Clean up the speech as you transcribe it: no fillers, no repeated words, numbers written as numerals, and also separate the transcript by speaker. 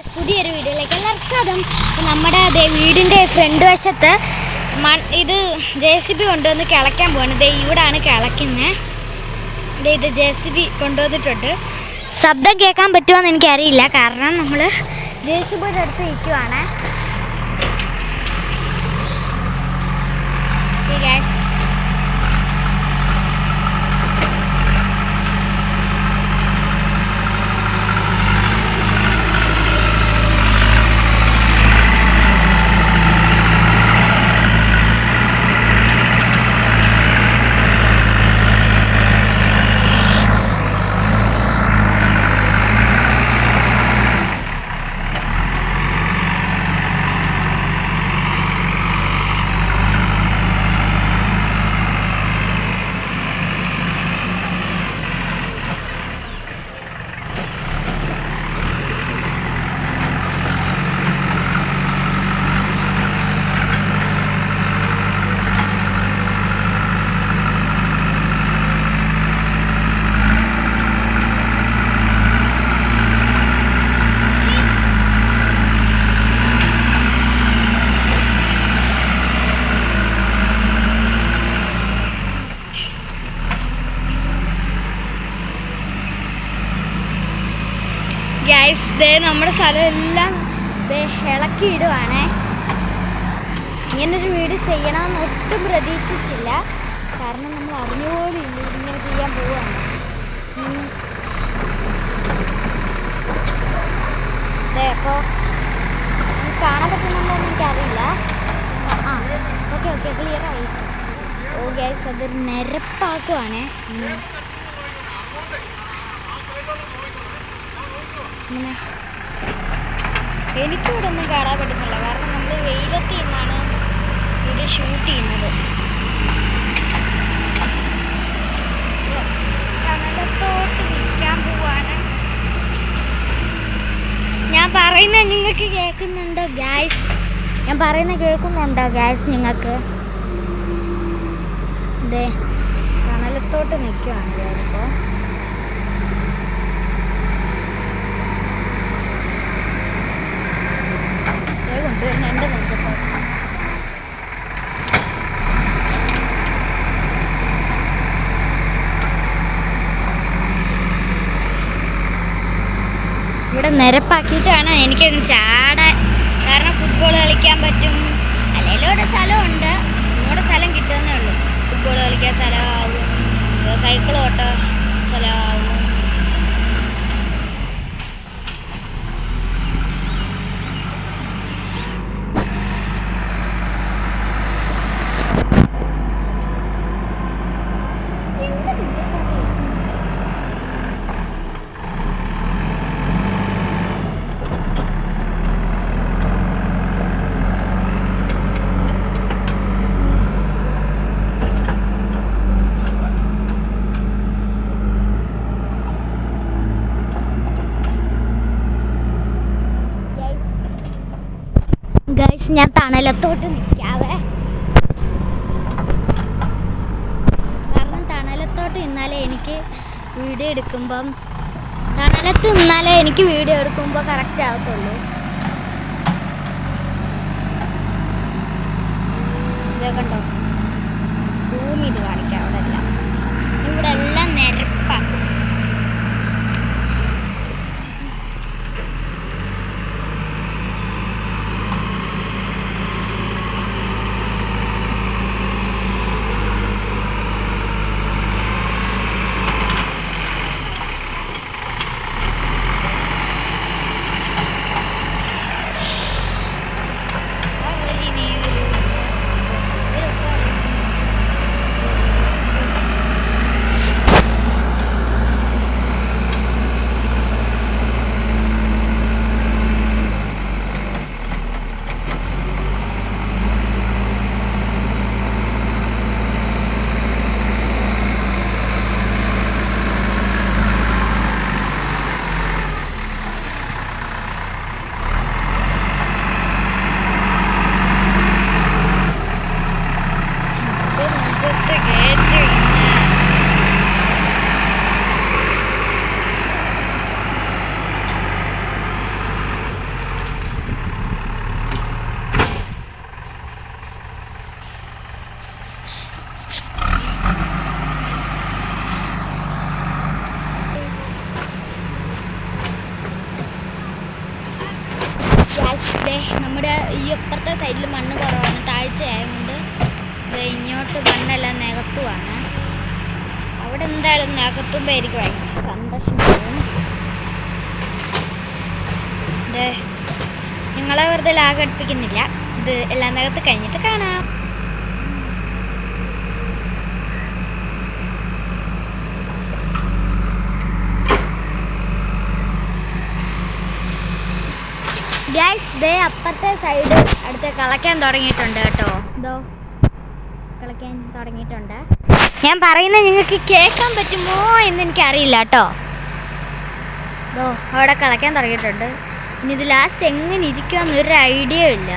Speaker 1: പുതിയൊരു വീഡിയോയിലേക്ക് എല്ലാവർക്കും സ്വാഗതം. നമ്മുടെ വീടിൻ്റെ ഫ്രണ്ട് വശത്ത് ഇത് JCB കൊണ്ടുവന്ന് കിളയ്ക്കാൻ പോവാണ്. ഇവിടാണ് കിളയ്ക്കുന്നത്. ഇത് JCB കൊണ്ടുവന്നിട്ടുണ്ട്. ശബ്ദം കേൾക്കാൻ പറ്റുമോയെന്ന് എനിക്കറിയില്ല, കാരണം നമ്മൾ JCBയുടെ അടുത്ത് നിൽക്കുവാണ്. നമ്മുടെ സ്ഥലം എല്ലാം ഇളക്കിയിടുവാണേ. ഇങ്ങനൊരു വീട് ചെയ്യണമെന്ന് ഒട്ടും പ്രതീക്ഷിച്ചില്ല, കാരണം നമ്മൾ അറിഞ്ഞുപോലും ഇല്ല ഇങ്ങനെ ചെയ്യാൻ പോവുകയാണ്. അപ്പോൾ കാണാൻ പറ്റുന്നുണ്ടോ എന്ന് എനിക്കറിയില്ല. ഓക്കെ ക്ലിയറായി. ഗൈസ്, അതൊരു നിരപ്പാക്കുവാണേ. എനിക്കിവിടെ ഒന്നും കാണാൻ പറ്റുന്നില്ല, കാരണം നമ്മൾ വെയിലത്ത് നിന്നാണ് ഇവിടെ ഷൂട്ട് ചെയ്യുന്നത്. കടലത്തോട്ട് നിൽക്കാൻ പോവാണ്. ഞാൻ പറയുന്നത് നിങ്ങൾക്ക് കേൾക്കുന്നുണ്ടോ ഗായ്സ്? ഞാൻ പറയുന്നത് കേൾക്കുന്നുണ്ടോ ഗായ്സ് നിങ്ങൾക്ക്? അതെ, കടലത്തോട്ട് നിൽക്കുവാണ് ഞാനിപ്പോൾ. എൻ്റെ നെഞ്ചത്തോട്ട് ഇവിടെ നിരപ്പാക്കിയിട്ട് വേണം എനിക്കൊന്ന് ചാടാൻ, കാരണം ഫുട്ബോൾ കളിക്കാൻ പറ്റും. അല്ലെങ്കിൽ ഇവിടെ സ്ഥലമുണ്ട്, ഇവിടെ സ്ഥലം കിട്ടുന്നേ ഉള്ളൂ. ഫുട്ബോൾ കളിക്കാൻ സ്ഥലമാവും, സൈക്കിൾ ഓട്ട സ്ഥലമാവും. ഗൈസ്, ഞാൻ തണലത്തോട്ട് നിൽക്കാവേ, കാരണം തണലത്തോട്ട് നിന്നാലേ എനിക്ക് വീഡിയോ എടുക്കുമ്പം കറക്റ്റ് ആവത്തുള്ളൂ. ഇതൊക്കെ ഉണ്ടോ? സൂം ചെയ്ത് കാണിക്കാം. ഇവിടെ എല്ലാം നിരപ്പാക്കും. നമ്മുടെ ഈ അപ്പുറത്തെ സൈഡിൽ മണ്ണ് കുറവാണ്, താഴ്ചയായതുകൊണ്ട് ഇങ്ങോട്ട് മണ്ണെല്ലാം നികത്തുവാണ്. അവിടെ എന്തായാലും നികത്തുമ്പോൾ എനിക്ക് ഭയങ്കര സന്തോഷം തോന്നും. നിങ്ങളെ വെറുതെ ലാഗ് അടുപ്പിക്കുന്നില്ല, ഇത് എല്ലാം നികത്ത് കഴിഞ്ഞിട്ട് കാണാം. ഗൈസ് അപ്പുറത്തെ സൈഡ് അടുത്ത് കളയ്ക്കാൻ തുടങ്ങിയിട്ടുണ്ട് കേട്ടോ. കളയ്ക്കാൻ തുടങ്ങിയിട്ടുണ്ട്. ഞാൻ പറയുന്നത് നിങ്ങൾക്ക് കേൾക്കാൻ പറ്റുമോ എന്ന് എനിക്കറിയില്ല കേട്ടോ. അവിടെ കളയ്ക്കാൻ തുടങ്ങിയിട്ടുണ്ട്. ഇനി ഇത് ലാസ്റ്റ് എങ്ങനെ ഇരിക്കുമെന്നൊരു ഐഡിയ ഇല്ല.